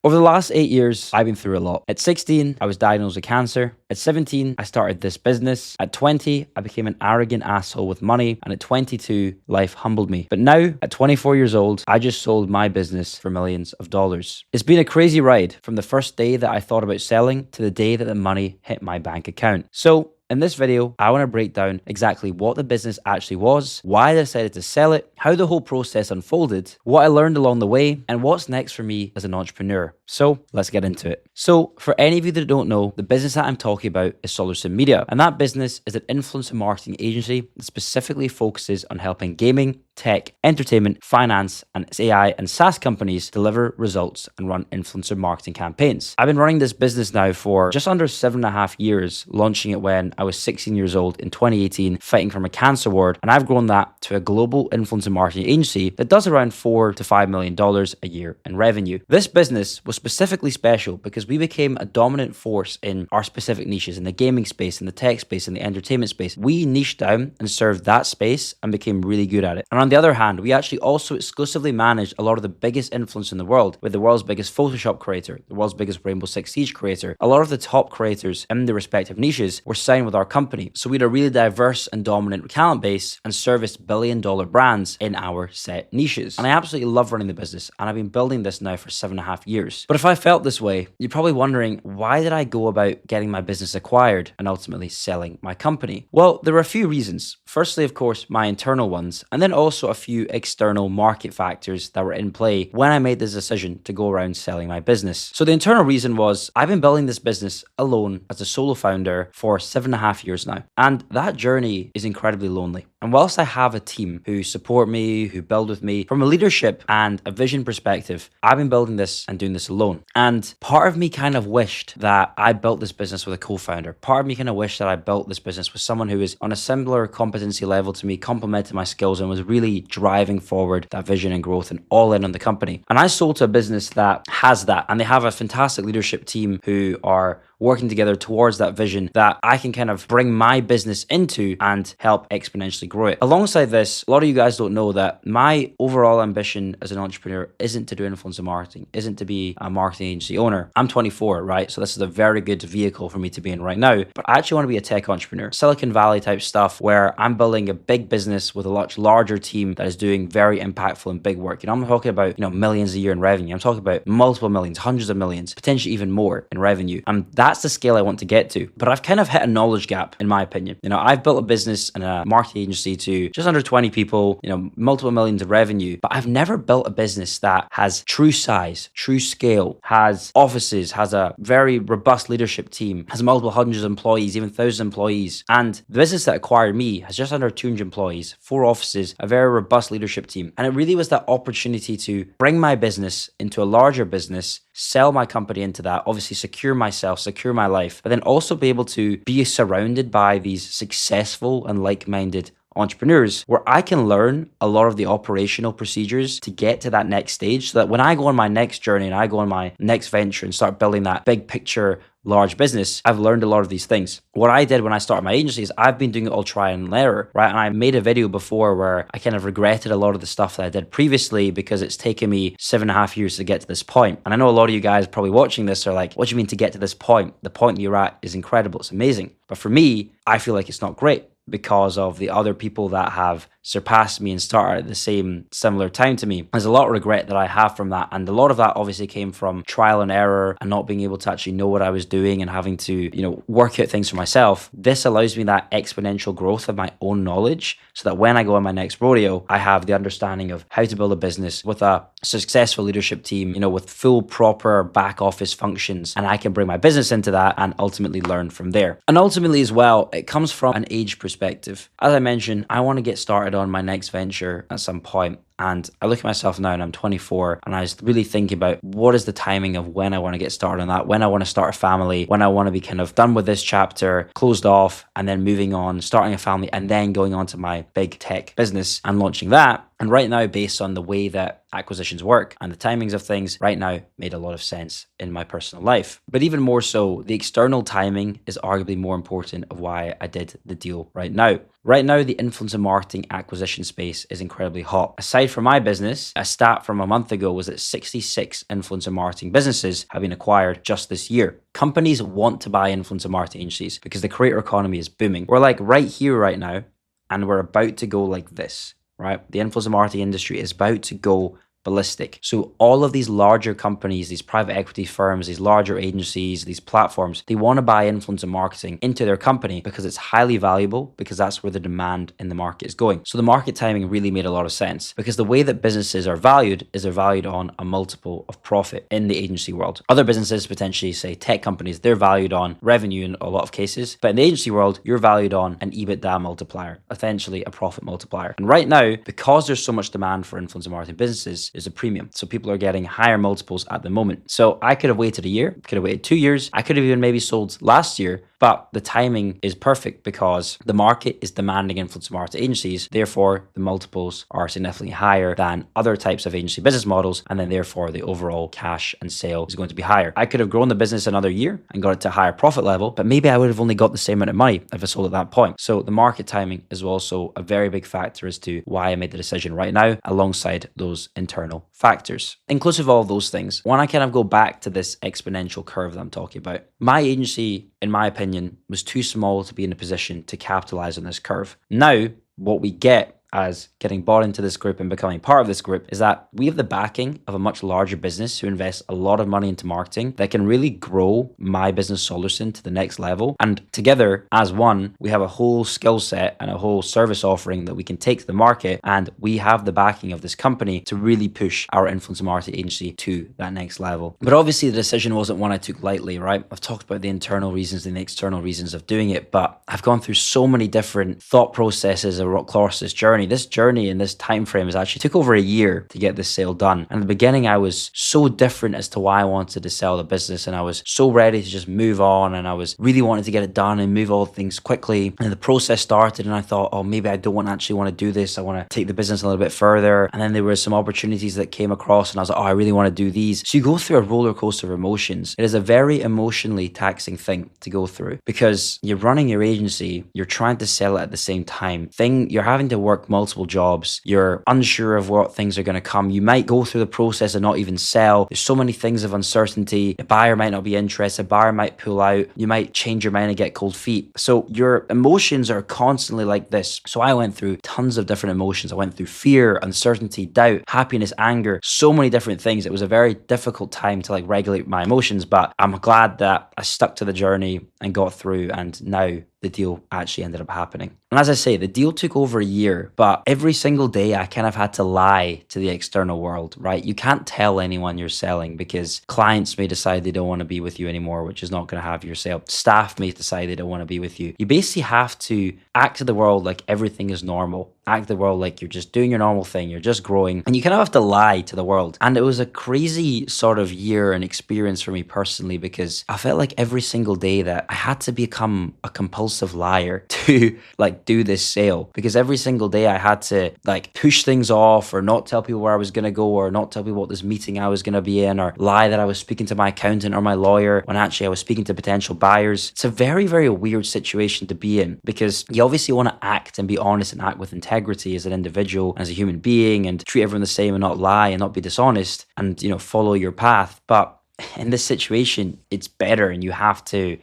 Over the last 8 years, I've been through a lot. At 16, I was diagnosed with cancer. At 17, I started this business. At 20, I became an arrogant asshole with money. And at 22, life humbled me. But now, at 24 years old, I just sold my business for millions of dollars. It's been a crazy ride from the first day that I thought about selling to the day that the money hit my bank account. So, in this video, I want to break down exactly what the business actually was, why I decided to sell it, how the whole process unfolded, what I learned along the way, and what's next for me as an entrepreneur. So let's get into it. So for any of you that don't know, the business that I'm talking about is Solution Media. And that business is an influencer marketing agency that specifically focuses on helping gaming, tech, entertainment, finance, and AI and SaaS companies deliver results and run influencer marketing campaigns. I've been running this business now for just under 7.5 years, launching it when I was 16 years old in 2018, fighting from a cancer ward, and I've grown that to a global influencer marketing agency that does around $4 to $5 million a year in revenue. This business was specifically special because we became a dominant force in our specific niches, in the gaming space, in the tech space, in the entertainment space. We niched down and served that space and became really good at it. And on the other hand, we actually also exclusively managed a lot of the biggest influencers in the world, with the world's biggest Photoshop creator, the world's biggest Rainbow Six Siege creator. A lot of the top creators in their respective niches were signed with our company. So we had a really diverse and dominant talent base and serviced billion-dollar brands in our set niches. And I absolutely love running the business, and I've been building this now for 7.5 years. But if I felt this way, you're probably wondering, why did I go about getting my business acquired and ultimately selling my company? Well, there were a few reasons. Firstly, of course, my internal ones, and then also a few external market factors that were in play when I made this decision to go around selling my business. So the internal reason was I've been building this business alone as a solo founder for 7.5 years now. And that journey is incredibly lonely. And whilst I have a team who support me, who build with me, from a leadership and a vision perspective, I've been building this and doing this alone. And part of me kind of wished that I built this business with a co-founder. Part of me kind of wished that I built this business with someone who is on a similar competency level to me, complemented my skills, and was really driving forward that vision and growth and all in on the company. And I sold to a business that has that, and they have a fantastic leadership team who are working together towards that vision that I can kind of bring my business into and help exponentially grow it. Alongside this, a lot of you guys don't know that my overall ambition as an entrepreneur isn't to do influencer marketing, isn't to be a marketing agency owner. I'm 24, right? So this is a very good vehicle for me to be in right now. But I actually want to be a tech entrepreneur, Silicon Valley type stuff, where I'm building a big business with a much larger team that is doing very impactful and big work. I'm talking about, millions a year in revenue. I'm talking about multiple millions, hundreds of millions, potentially even more in revenue. And that's the scale I want to get to. But I've kind of hit a knowledge gap, in my opinion. I've built a business and a marketing agency to just under 20 people, multiple millions of revenue, but I've never built a business that has true size, true scale, has offices, has a very robust leadership team, has multiple hundreds of employees, even thousands of employees. And the business that acquired me has just under 200 employees, 4 offices, a very robust leadership team. And it really was that opportunity to bring my business into a larger business, sell my company into that, obviously secure myself, secure my life, but then also be able to be surrounded by these successful and like-minded entrepreneurs where I can learn a lot of the operational procedures to get to that next stage, so that when I go on my next journey and I go on my next venture and start building that big picture large business, I've learned a lot of these things. What I did when I started my agency is I've been doing it all try and error, right? And I made a video before where I kind of regretted a lot of the stuff that I did previously because it's taken me 7.5 years to get to this point. And I know a lot of you guys probably watching this are like, what do you mean to get to this point? The point that you're at is incredible. It's amazing. But for me, I feel like it's not great because of the other people that have surpassed me and started at the same similar time to me. There's a lot of regret that I have from that, and a lot of that obviously came from trial and error and not being able to actually know what I was doing and having to work out things for myself. This allows me that exponential growth of my own knowledge, so that when I go on my next rodeo, I have the understanding of how to build a business with a successful leadership team, with full proper back office functions, and I can bring my business into that and ultimately learn from there. And ultimately as well, it comes from an age perspective. As I mentioned, I want to get started on my next venture at some point. And I look at myself now and I'm 24, and I was really thinking about what is the timing of when I want to get started on that, when I want to start a family, when I want to be kind of done with this chapter, closed off, and then moving on, starting a family, and then going on to my big tech business and launching that. And right now, based on the way that acquisitions work and the timings of things, right now made a lot of sense in my personal life. But even more so, the external timing is arguably more important of why I did the deal right now. Right now, the influencer marketing acquisition space is incredibly hot. Aside for my business, a stat from a month ago was that 66 influencer marketing businesses have been acquired just this year. Companies want to buy influencer marketing agencies because the creator economy is booming. We're like right here, right now, and we're about to go like this, right? The influencer marketing industry is about to go ballistic. So all of these larger companies, these private equity firms, these larger agencies, these platforms, they want to buy influencer marketing into their company because it's highly valuable, because that's where the demand in the market is going. So the market timing really made a lot of sense, because the way that businesses are valued is they're valued on a multiple of profit in the agency world. Other businesses, potentially say tech companies, they're valued on revenue in a lot of cases. But in the agency world, you're valued on an EBITDA multiplier, essentially a profit multiplier. And right now, because there's so much demand for influencer marketing businesses, is a premium. So people are getting higher multiples at the moment. So I could have waited a year, could have waited 2 years. I could have even maybe sold last year, but the timing is perfect because the market is demanding influencer marketing agencies. Therefore, the multiples are significantly higher than other types of agency business models. And then therefore the overall cash and sale is going to be higher. I could have grown the business another year and got it to a higher profit level, but maybe I would have only got the same amount of money if I sold at that point. So the market timing is also a very big factor as to why I made the decision right now, alongside those internal factors. Inclusive of all those things, when I kind of go back to this exponential curve that I'm talking about, my agency, in my opinion, was too small to be in a position to capitalize on this curve. Now, what we get as getting bought into this group and becoming part of this group is that we have the backing of a much larger business who invests a lot of money into marketing that can really grow my business Solution to the next level. And together as one, we have a whole skill set and a whole service offering that we can take to the market. And we have the backing of this company to really push our influencer marketing agency to that next level. But obviously the decision wasn't one I took lightly, right? I've talked about the internal reasons and the external reasons of doing it, but I've gone through so many different thought processes across this journey. This journey and this time frame is actually took over a year to get this sale done. And in the beginning, I was so different as to why I wanted to sell the business, and I was so ready to just move on, and I was really wanting to get it done and move all things quickly. And the process started, and I thought, oh, maybe I don't actually want to do this. I want to take the business a little bit further. And then there were some opportunities that came across, and I was like, oh, I really want to do these. So you go through a roller coaster of emotions. It is a very emotionally taxing thing to go through, because you're running your agency, you're trying to sell it at the same time. You're having to work multiple jobs. You're unsure of what things are going to come. You might go through the process and not even sell. There's so many things of uncertainty. A buyer might not be interested. A buyer might pull out. You might change your mind and get cold feet. So your emotions are constantly like this. So I went through tons of different emotions. I went through fear, uncertainty, doubt, happiness, anger, so many different things. It was a very difficult time to regulate my emotions, but I'm glad that I stuck to the journey and got through, and now the deal actually ended up happening. And as I say, the deal took over a year, but every single day I kind of had to lie to the external world, right? You can't tell anyone you're selling, because clients may decide they don't want to be with you anymore, which is not going to have your sale. Staff may decide they don't want to be with you. You basically have to act to the world like everything is normal. Act the world like you're just doing your normal thing, you're just growing, and you kind of have to lie to the world. And it was a crazy sort of year and experience for me personally, because I felt like every single day that I had to become a compulsive liar to do this sale, because every single day I had to push things off, or not tell people where I was going to go, or not tell people what this meeting I was going to be in, or lie that I was speaking to my accountant or my lawyer when actually I was speaking to potential buyers. It's a very, very weird situation to be in, because you obviously want to act and be honest and act with integrity as an individual, as a human being, and treat everyone the same and not lie and not be dishonest, and follow your path. But in this situation, it's better, and you have to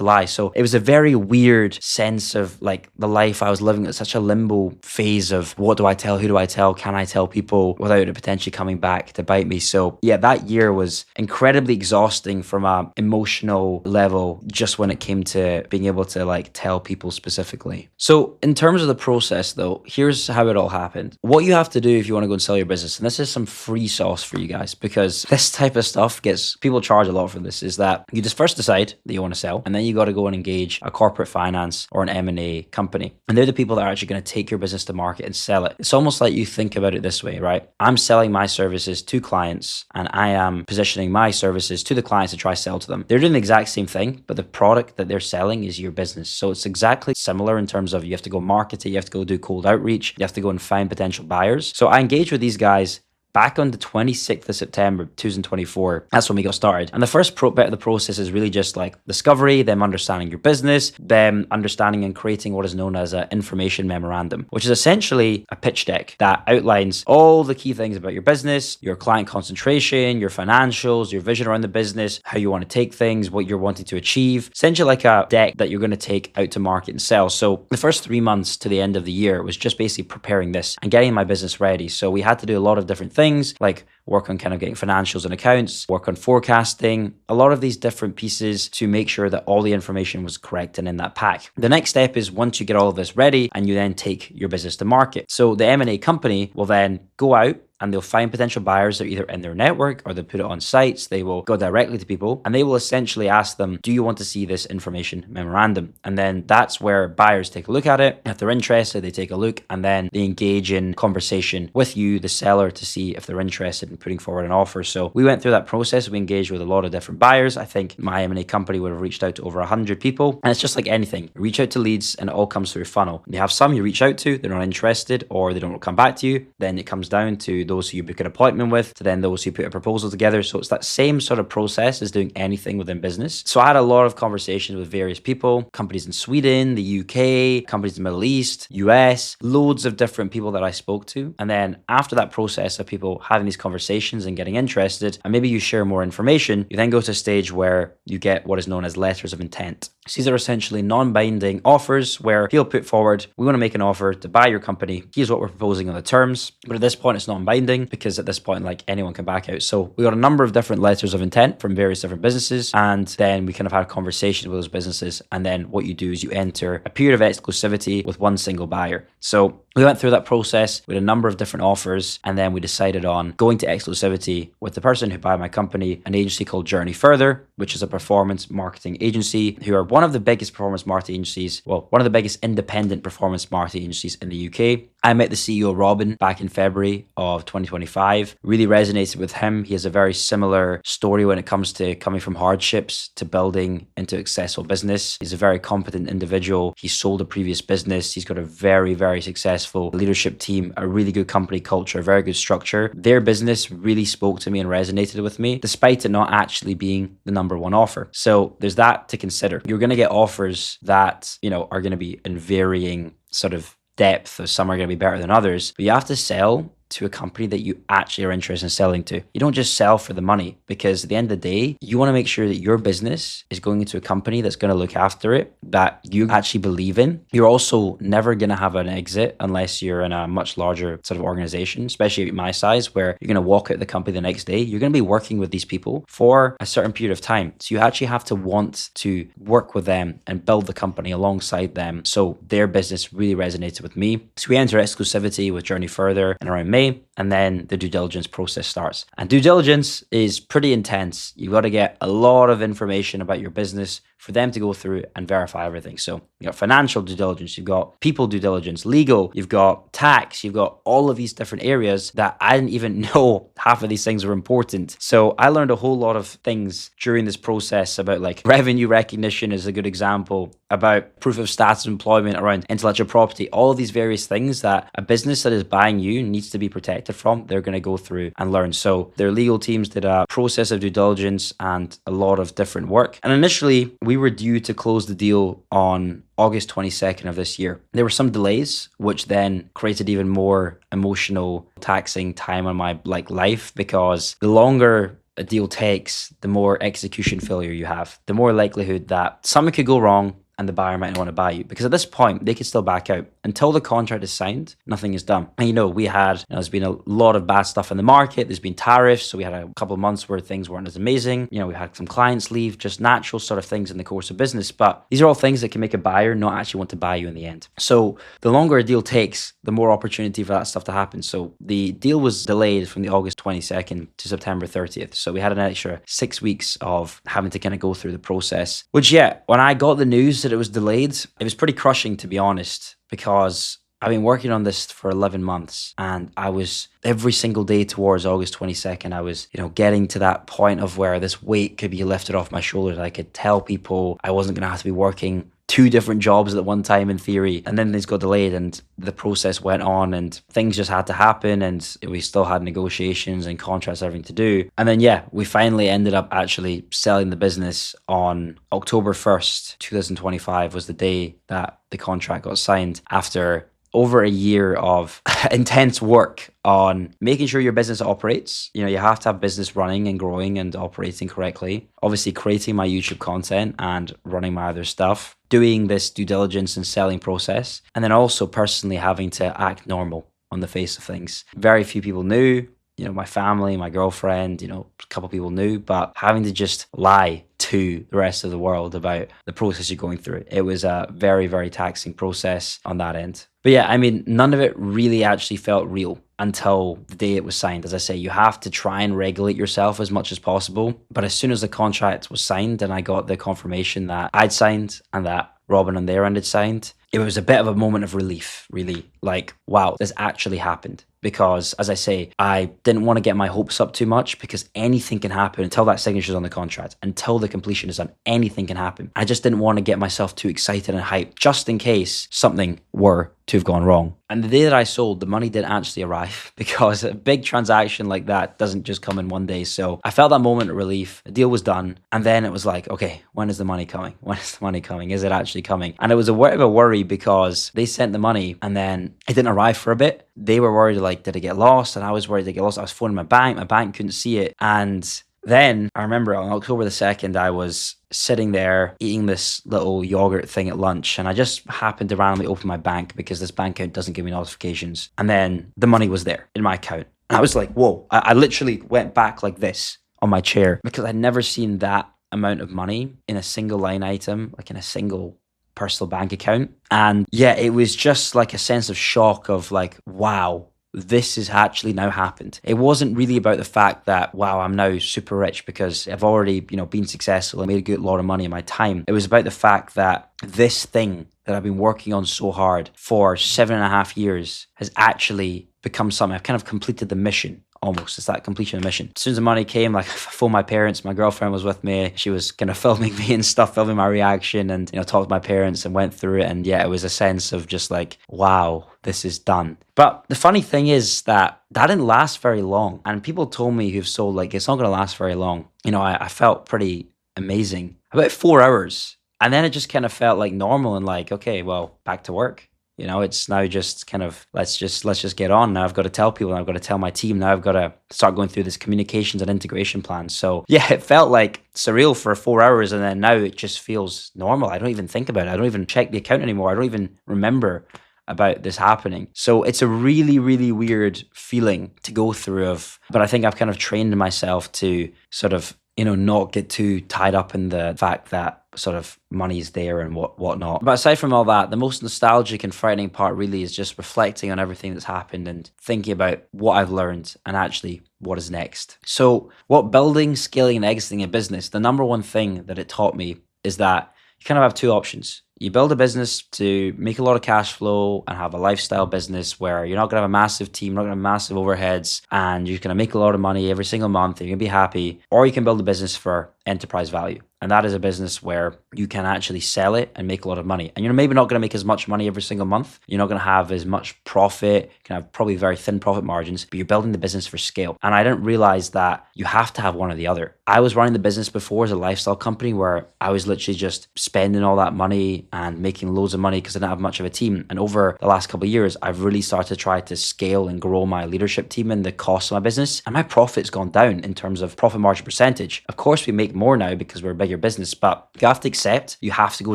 lie. So it was a very weird sense of the life I was living at, such a limbo phase of what do I tell, who do I tell, can I tell people without it potentially coming back to bite me. So yeah, that year was incredibly exhausting from a emotional level, just when it came to being able to tell people specifically. So in terms of the process though, here's how it all happened. What you have to do if you want to go and sell your business, and this is some free sauce for you guys, because this type of stuff people charge a lot for this, is that you just first decide that you want to sell, and then you got to go and engage a corporate finance or an M&A company. And they're the people that are actually going to take your business to market and sell it. It's almost like you think about it this way, right? I'm selling my services to clients, and I am positioning my services to the clients to try sell to them. They're doing the exact same thing, but the product that they're selling is your business. So it's exactly similar in terms of you have to go market it, you have to go do cold outreach, you have to go and find potential buyers. So I engage with these guys back on the 26th of September 2024. That's when we got started. And the first bit of the process is really just like discovery, them understanding your business, them understanding and creating what is known as an information memorandum, which is essentially a pitch deck that outlines all the key things about your business, your client concentration, your financials, your vision around the business, how you want to take things, what you're wanting to achieve. Essentially like a deck that you're going to take out to market and sell. So the first 3 months to the end of the year was just basically preparing this and getting my business ready. So we had to do a lot of different things, like work on kind of getting financials and accounts, work on forecasting, a lot of these different pieces to make sure that all the information was correct and in that pack. The next step is once you get all of this ready and you then take your business to market. So the M&A company will then go out and they'll find potential buyers that are either in their network or they'll put it on sites. They will go directly to people and they will essentially ask them, do you want to see this information memorandum? And then that's where buyers take a look at it. If they're interested, they take a look and then they engage in conversation with you, the seller, to see if they're interested in putting forward an offer. So we went through that process. We engaged with a lot of different buyers. I think my M&A company would have reached out to over 100 people. And it's just like anything. You reach out to leads and it all comes through a funnel. You have some you reach out to, they're not interested or they don't come back to you. Then it comes down to those who you book an appointment with, to then those who put a proposal together. So it's that same sort of process as doing anything within business. So I had a lot of conversations with various people, companies in Sweden, the UK, companies in the Middle East, US, loads of different people that I spoke to. And then after that process of people having these conversations and getting interested, and maybe you share more information, you then go to a stage where you get what is known as letters of intent. So these are essentially non-binding offers where he'll put forward, we want to make an offer to buy your company. Here's what we're proposing on the terms. But at this point, it's non-binding because at this point, like anyone can back out. So we got a number of different letters of intent from various different businesses. And then we kind of had conversations with those businesses. And then what you do is you enter a period of exclusivity with one single buyer. So we went through that process with a number of different offers, and then we decided on going to exclusivity with the person who bought my company, an agency called Journey Further, which is a performance marketing agency who are one of the biggest performance marketing agencies, well, one of the biggest independent performance marketing agencies in the UK. I met the CEO, Robin, back in February of 2025. Really resonated with him. He has a very similar story when it comes to coming from hardships to building into a successful business. He's a very competent individual. He sold a previous business. He's got a very, very successful leadership team, a really good company culture, very good structure. Their business really spoke to me and resonated with me, despite it not actually being the number one offer. So there's that to consider. You're going to get offers that, are going to be in varying sort of depth, or some are going to be better than others, but you have to sell to a company that you actually are interested in selling to. You don't just sell for the money, because at the end of the day, you want to make sure that your business is going into a company that's going to look after it, that you actually believe in. You're also never going to have an exit unless you're in a much larger sort of organization, especially at my size, where you're going to walk out the company the next day. You're going to be working with these people for a certain period of time. So you actually have to want to work with them and build the company alongside them. So their business really resonated with me. So we enter exclusivity with Journey Further in around May, and then the due diligence process starts. And due diligence is pretty intense. You've got to get a lot of information about your business for them to go through and verify everything. So you've got financial due diligence, you've got people due diligence, legal, you've got tax, you've got all of these different areas that I didn't even know half of these things were important. So I learned a whole lot of things during this process about like revenue recognition is a good example, about proof of status of employment, around intellectual property, all of these various things that a business that is buying you needs to be protected from. They're going to go through and learn. So their legal teams did a process of due diligence and a lot of different work. And initially, we were due to close the deal on August 22nd of this year. There were some delays, which then created even more emotional, taxing time on my life, because the longer a deal takes, the more execution failure you have, the more likelihood that something could go wrong and the buyer might not want to buy you, because at this point they could still back out. Until the contract is signed, nothing is done. And we had, there's been a lot of bad stuff in the market. There's been tariffs, so we had a couple of months where things weren't as amazing. We had some clients leave, just natural sort of things in the course of business. But these are all things that can make a buyer not actually want to buy you in the end. So the longer a deal takes, the more opportunity for that stuff to happen. So the deal was delayed from the August 22nd to September 30th. So we had an extra 6 weeks of having to kind of go through the process, which, when I got the news that it was delayed, it was pretty crushing, to be honest, because I've been working on this for 11 months, and I was every single day towards August 22nd, I was, getting to that point of where this weight could be lifted off my shoulders. I could tell people I wasn't going to have to be working 2 different jobs at one time in theory, and then these got delayed and the process went on and things just had to happen, and we still had negotiations and contracts, everything to do. And then yeah, we finally ended up actually selling the business on October 1st 2025 was the day that the contract got signed, after over a year of intense work on making sure your business operates. You know, you have to have business running and growing and operating correctly. Obviously, creating my YouTube content and running my other stuff, doing this due diligence and selling process, and then also personally having to act normal on the face of things. Very few people knew. You know, my family, my girlfriend, you know, a couple people knew, but having to just lie to the rest of the world about the process you're going through, it was a very, very taxing process on that end. But yeah, I mean, none of it really actually felt real until the day it was signed. As I say, you have to try and regulate yourself as much as possible. But as soon as the contract was signed and I got the confirmation that I'd signed and that Robin on their end had signed, it was a bit of a moment of relief, really. Like, wow, this actually happened. Because, as I say, I didn't want to get my hopes up too much, because anything can happen until that signature's on the contract, until the completion is done, anything can happen. I just didn't want to get myself too excited and hyped, just in case something were to have gone wrong. And the day that I sold, the money didn't actually arrive, because a big transaction like that doesn't just come in one day. So I felt that moment of relief. The deal was done. And then it was like, okay, when is the money coming? When is the money coming? Is it actually coming? And it was a bit of a worry, because they sent the money and then it didn't arrive for a bit. They were worried, like, did it get lost? And I was worried did it get lost. I was phoning my bank couldn't see it. And then I remember on October the 2nd, I was sitting there eating this little yogurt thing at lunch, and I just happened to randomly open my bank, because this bank account doesn't give me notifications. And then the money was there in my account. And I was like, whoa, I literally went back like this on my chair, because I'd never seen that amount of money in a single line item, like in a single personal bank account. And yeah, it was just like a sense of shock of like, wow, this has actually now happened. It wasn't really about the fact that, wow, I'm now super rich because I've already, you know, been successful and made a good lot of money in my time. It was about the fact that this thing that I've been working on so hard for 7.5 years has actually become something. I've kind of completed the mission. Almost. It's that completion of mission. As soon as the money came, like, I phoned my parents. My girlfriend was with me. She was kind of filming me and stuff, filming my reaction, and, you know, talked to my parents and went through it. And yeah, it was a sense of just like, wow, this is done. But the funny thing is that didn't last very long. And people told me who've sold, like, it's not going to last very long. You know, I felt pretty amazing. About 4 hours. And then it just kind of felt like normal and like, okay, well, back to work. You know, it's now just kind of, let's just get on. Now I've got to tell people, now I've got to tell my team, now I've got to start going through this communications and integration plan. So yeah, it felt like surreal for 4 hours, and then now it just feels normal. I don't even think about it. I don't even check the account anymore. I don't even remember about this happening. So it's a really, really weird feeling to go through but I think I've kind of trained myself to sort of, you know, not get too tied up in the fact that sort of money's there and whatnot. But aside from all that, the most nostalgic and frightening part really is just reflecting on everything that's happened and thinking about what I've learned and actually what is next. So what building, scaling, and exiting a business, the number one thing that it taught me is that you kind of have two options. You build a business to make a lot of cash flow and have a lifestyle business where you're not going to have a massive team, not going to have massive overheads, and you're going to make a lot of money every single month and you're going to be happy. Or you can build a business for enterprise value. And that is a business where you can actually sell it and make a lot of money. And you're maybe not going to make as much money every single month. You're not going to have as much profit. You can have probably very thin profit margins, but you're building the business for scale. And I didn't realize that you have to have one or the other. I was running the business before as a lifestyle company where I was literally just spending all that money and making loads of money because I didn't have much of a team. And over the last couple of years, I've really started to try to scale and grow my leadership team and the cost of my business. And my profit's gone down in terms of profit margin percentage. Of course, we make more now because we're a bigger business, but you have to accept you have to go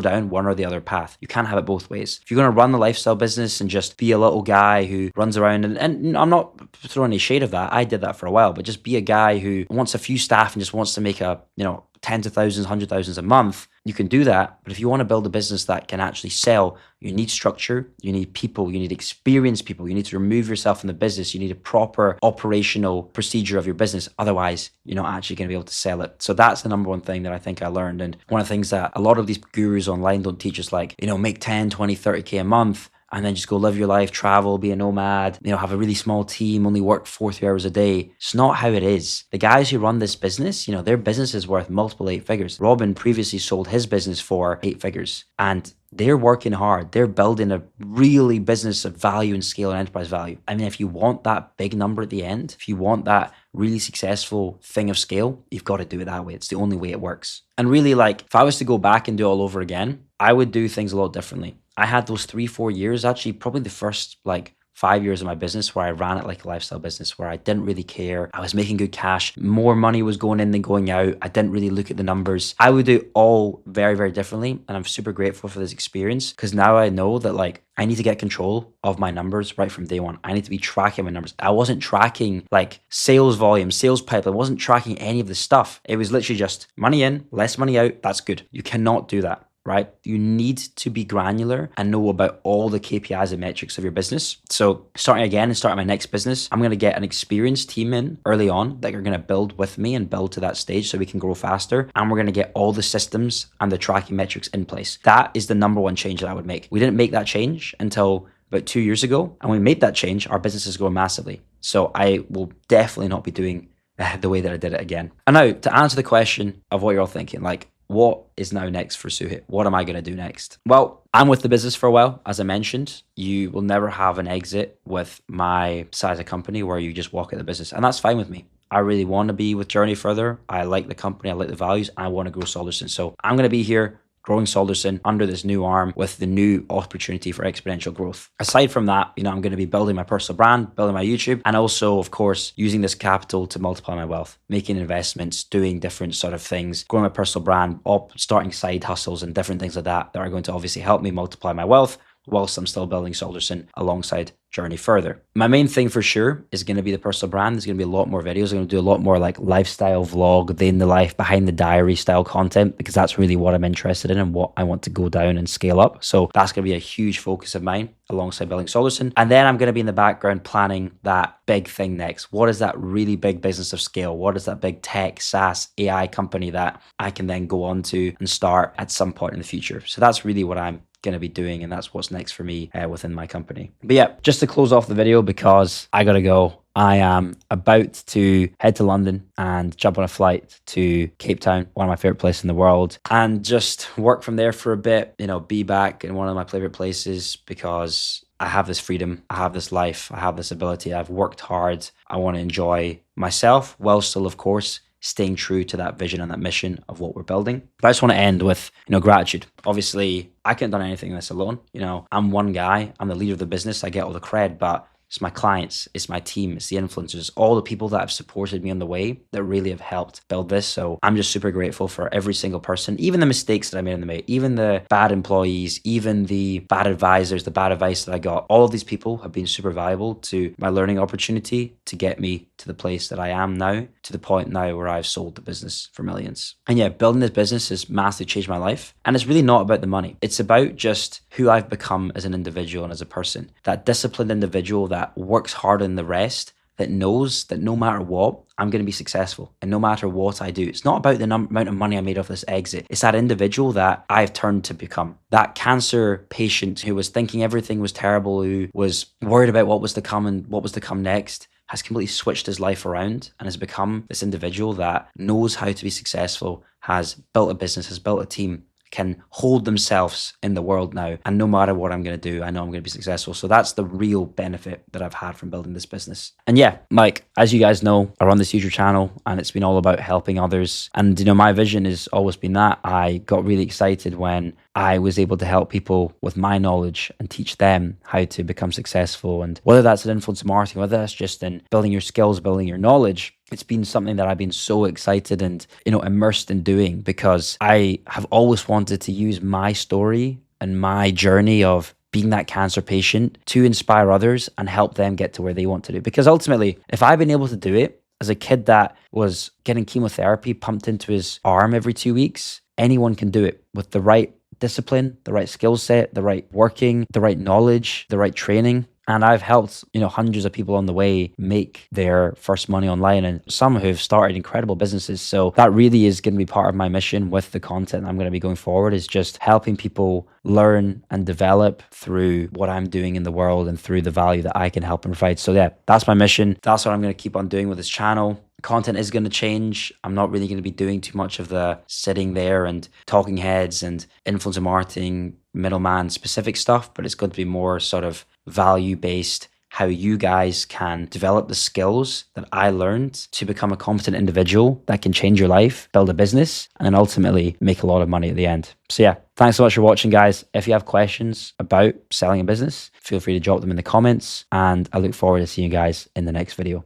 down one or the other path. You can't have it both ways. If you're going to run the lifestyle business and just be a little guy who runs around, and I'm not throwing any shade of that. I did that for a while, but just be a guy who wants a few staff and just wants to make tens of thousands, 100,000s a month, you can do that. But if you want to build a business that can actually sell, you need structure, you need people, you need experienced people, you need to remove yourself from the business, you need a proper operational procedure of your business. Otherwise, you're not actually going to be able to sell it. So that's the number one thing that I think I learned. And one of the things that a lot of these gurus online don't teach us, like, make 10, 20, 30K a month and then just go live your life, travel, be a nomad, have a really small team, only work 4 3 hours a day. It's not how it is. The guys who run this business, their business is worth multiple 8 figures. Robin previously sold his business for 8 figures, and they're working hard. They're building a really business of value and scale and enterprise value. I mean, if you want that big number at the end, if you want that really successful thing of scale, you've got to do it that way. It's the only way it works. And really, if I was to go back and do it all over again, I would do things a lot differently. I had those 3-4 years, actually probably the first 5 years of my business, where I ran it like a lifestyle business, where I didn't really care. I was making good cash. More money was going in than going out. I didn't really look at the numbers. I would do it all very, very differently. And I'm super grateful for this experience, because now I know that I need to get control of my numbers right from day one. I need to be tracking my numbers. I wasn't tracking sales volume, sales pipeline. I wasn't tracking any of this stuff. It was literally just money in, less money out. That's good. You cannot do that. Right? You need to be granular and know about all the KPIs and metrics of your business. So starting again and starting my next business, I'm going to get an experienced team in early on that are going to build with me and build to that stage so we can grow faster. And we're going to get all the systems and the tracking metrics in place. That is the number one change that I would make. We didn't make that change until about 2 years ago. And when we made that change, our business is growing massively. So I will definitely not be doing the way that I did it again. And now to answer the question of what you're all thinking, what is now next for Suhit? What am I going to do next? Well, I'm with the business for a while. As I mentioned, you will never have an exit with my size of company where you just walk out the business. And that's fine with me. I really want to be with Journey further. I like the company. I like the values. I want to grow Solderson. So I'm going to be here growing Solderson under this new arm with the new opportunity for exponential growth. Aside from that, I'm going to be building my personal brand, building my YouTube, and also, of course, using this capital to multiply my wealth, making investments, doing different sort of things, growing my personal brand, starting side hustles and different things like that are going to obviously help me multiply my wealth whilst I'm still building Solderson alongside Journey further. My main thing for sure is going to be the personal brand. There's going to be a lot more videos. I'm going to do a lot more lifestyle vlog, day in the life, behind the diary style content, because that's really what I'm interested in and what I want to go down and scale up. So that's going to be a huge focus of mine alongside building Solderson. And then I'm going to be in the background planning that big thing next. What is that really big business of scale? What is that big tech, SaaS, AI company that I can then go on to and start at some point in the future? So that's really what I'm going to be doing, and that's what's next for me within my company. But yeah, just to close off the video, because I gotta go, I am about to head to London and jump on a flight to Cape Town, one of my favorite places in the world, and just work from there for a bit, be back in one of my favorite places, because I have this freedom, I have this life, I have this ability. I've worked hard. I want to enjoy myself while still, of course, staying true to that vision and that mission of what we're building. But I just want to end with, gratitude. Obviously, I couldn't have done anything this alone. I'm one guy, I'm the leader of the business, I get all the cred, but it's my clients, it's my team, it's the influencers, all the people that have supported me on the way that really have helped build this. So I'm just super grateful for every single person, even the mistakes that I made on the way, even the bad employees, even the bad advisors, the bad advice that I got. All of these people have been super valuable to my learning opportunity to get me to the place that I am now, to the point now where I've sold the business for millions. And yeah, building this business has massively changed my life. And it's really not about the money. It's about just who I've become as an individual and as a person. That disciplined individual that works harder than the rest, that knows that no matter what, I'm going to be successful. And no matter what I do, it's not about the amount of money I made off this exit. It's that individual that I've turned to become. That cancer patient who was thinking everything was terrible, who was worried about what was to come and what was to come next, has completely switched his life around and has become this individual that knows how to be successful, has built a business, has built a team, can hold themselves in the world now. And no matter what I'm going to do, I know I'm going to be successful. So that's the real benefit that I've had from building this business. And yeah, as you guys know, I run this YouTube channel and it's been all about helping others. And, my vision has always been that. I got really excited when I was able to help people with my knowledge and teach them how to become successful. And whether that's in influencer marketing, whether that's just in building your skills, building your knowledge, it's been something that I've been so excited and, immersed in doing, because I have always wanted to use my story and my journey of being that cancer patient to inspire others and help them get to where they want to do. Because ultimately, if I've been able to do it as a kid that was getting chemotherapy pumped into his arm every 2 weeks, anyone can do it with the right discipline, the right skill set, the right working, the right knowledge, the right training. And I've helped, hundreds of people on the way make their first money online, and some who've started incredible businesses. So that really is going to be part of my mission with the content I'm going to be going forward, is just helping people learn and develop through what I'm doing in the world and through the value that I can help and provide. So yeah, that's my mission. That's what I'm going to keep on doing with this channel. Content is going to change. I'm not really going to be doing too much of the sitting there and talking heads and influencer marketing, middleman specific stuff, but it's going to be more sort of value based, how you guys can develop the skills that I learned to become a competent individual that can change your life, build a business, and then ultimately make a lot of money at the end. So yeah, thanks so much for watching, guys. If you have questions about selling a business, feel free to drop them in the comments, and I look forward to seeing you guys in the next video.